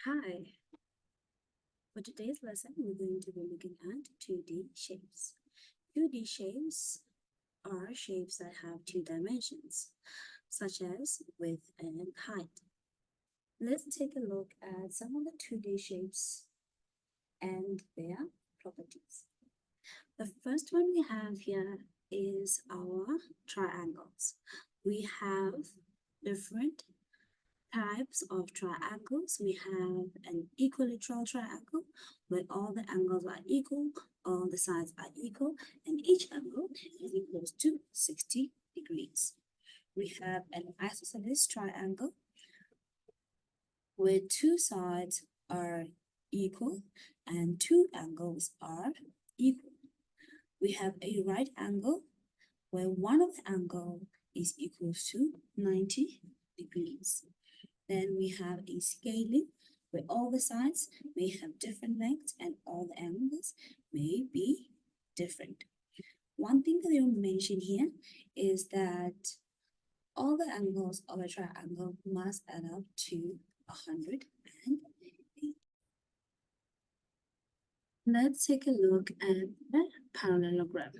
Hi, for today's lesson, we're going to be looking at 2D shapes. 2D shapes are shapes that have two dimensions, such as width and height. Let's take a look at some of the 2D shapes and their properties. The first one we have here is our triangles. We have different types of triangles. We have an equilateral triangle where all the angles are equal, all the sides are equal, and each angle is equal to 60 degrees. We have an isosceles triangle where two sides are equal and two angles are equal. We have a right angle where one of the angle is equal to 90 degrees. Then we have a scaling where all the sides may have different lengths and all the angles may be different. One thing that I will mention here is that all the angles of a triangle must add up to 180. Let's take a look at the parallelogram.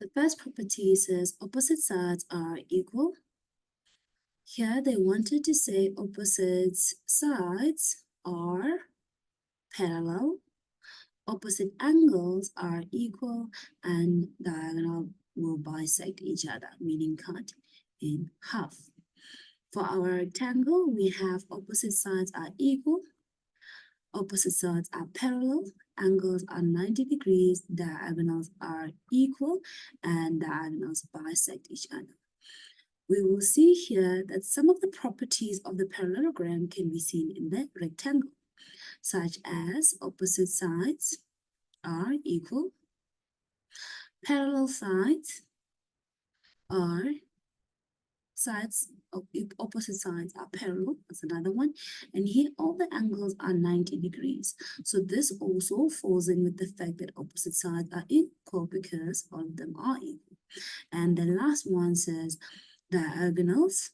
The first property says opposite sides are equal. Here they wanted to say opposite sides are parallel, opposite angles are equal, and diagonal will bisect each other, meaning cut in half. For our rectangle, we have opposite sides are equal, opposite sides are parallel, angles are 90 degrees, diagonals are equal, and diagonals bisect each other. We will see here that some of the properties of the parallelogram can be seen in the rectangle, such as opposite sides are equal, parallel sides are opposite sides are parallel, that's another one, and here all the angles are 90 degrees. So this also falls in with the fact that opposite sides are equal because all of them are equal. And the last one says diagonals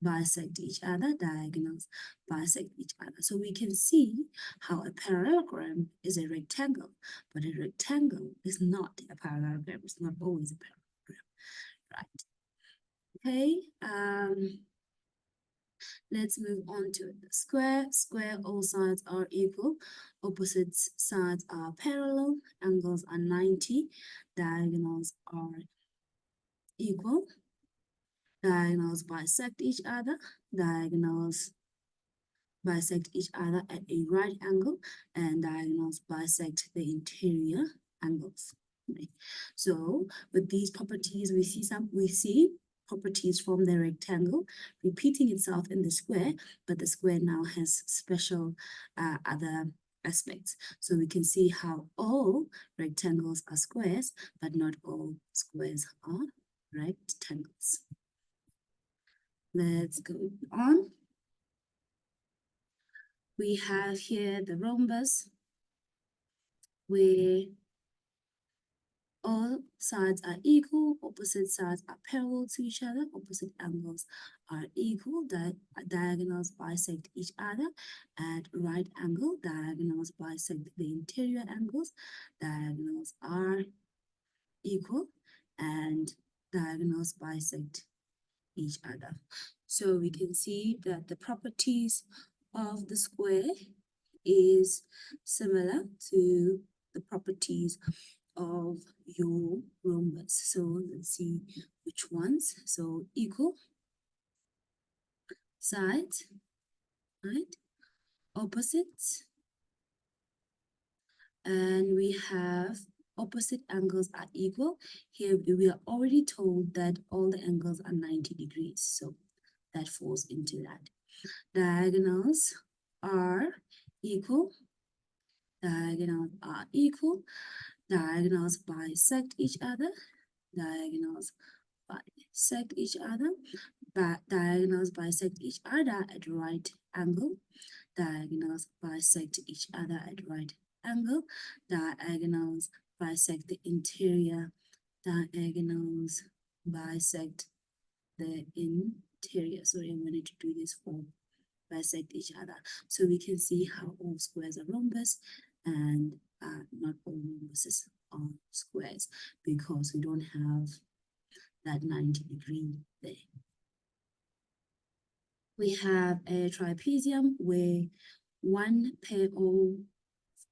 bisect each other, diagonals bisect each other. So we can see how a parallelogram is a rectangle, but a rectangle is not a parallelogram. It's not always a parallelogram, right? Okay, let's move on to the square. Square, all sides are equal, opposite sides are parallel, angles are 90, diagonals are equal. Diagonals bisect each other, diagonals bisect each other at a right angle, and diagonals bisect the interior angles. Okay. So with these properties, we see properties from the rectangle repeating itself in the square, but the square now has special other aspects. So we can see how all rectangles are squares, but not all squares are rectangles. Let's go on. We have here the rhombus, where all sides are equal, opposite sides are parallel to each other, opposite angles are equal, diagonals bisect each other at right angle, diagonals bisect the interior angles, diagonals are equal, and diagonals bisect each other. So we can see that the properties of the square is similar to the properties of your rhombus. So let's see which ones. So equal sides, right? Opposites. And we have opposite angles are equal. Here we are already told that all the angles are 90 degrees. So that falls into that. Diagonals are equal. Diagonals are equal. Diagonals bisect each other. Diagonals bisect each other. Diagonals bisect each other at right angle. Diagonals bisect each other at right angle. Diagonals bisect the interior. Diagonals bisect the interior. Sorry, I'm going to do this for bisect each other. So we can see how all squares are rhombus and not all rhombuses are squares, because we don't have that 90-degree there. We have a trapezium where one pair of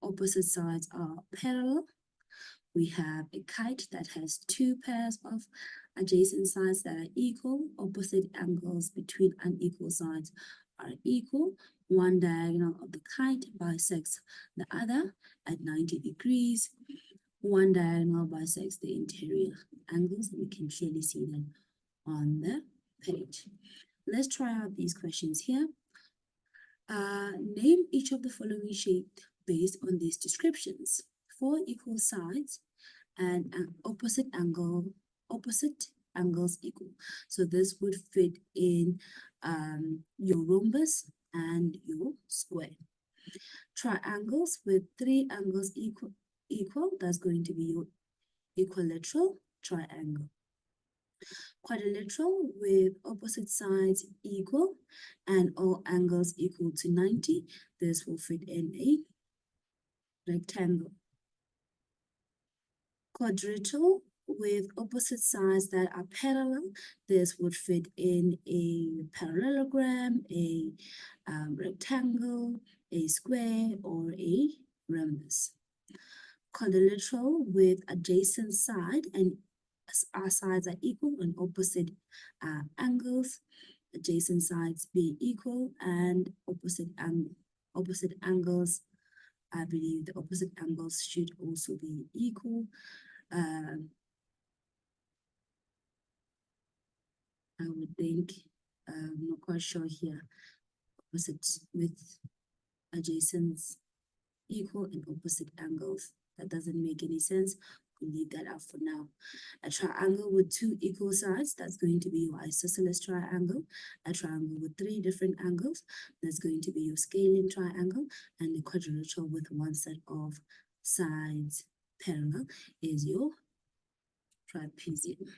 opposite sides are parallel. We have a kite that has two pairs of adjacent sides that are equal. Opposite angles between unequal sides are equal. One diagonal of the kite bisects the other at 90 degrees. One diagonal bisects the interior angles, and we can clearly see that on the page. Let's try out these questions here. Name each of the following shapes based on these descriptions. 4 equal sides and an opposite angles equal. So this would fit in your rhombus and your square. Triangles with 3 angles equal, that's going to be your equilateral triangle. Quadrilateral with opposite sides equal and all angles equal to 90. This will fit in a rectangle. Quadrilateral with opposite sides that are parallel. This would fit in a parallelogram, a rectangle, a square, or a rhombus. Quadrilateral with adjacent side and our sides are equal and opposite angles. Adjacent sides be equal and opposite angles. I believe the opposite angles should also be equal. I would think, I'm not quite sure here. Opposite with adjacents equal and opposite angles. That doesn't make any sense. We'll leave that out for now. A triangle with 2 equal sides, that's going to be your isosceles triangle. A triangle with 3 different angles, that's going to be your scalene triangle. And the quadrilateral with 1 set of sides parallel is your trapezium.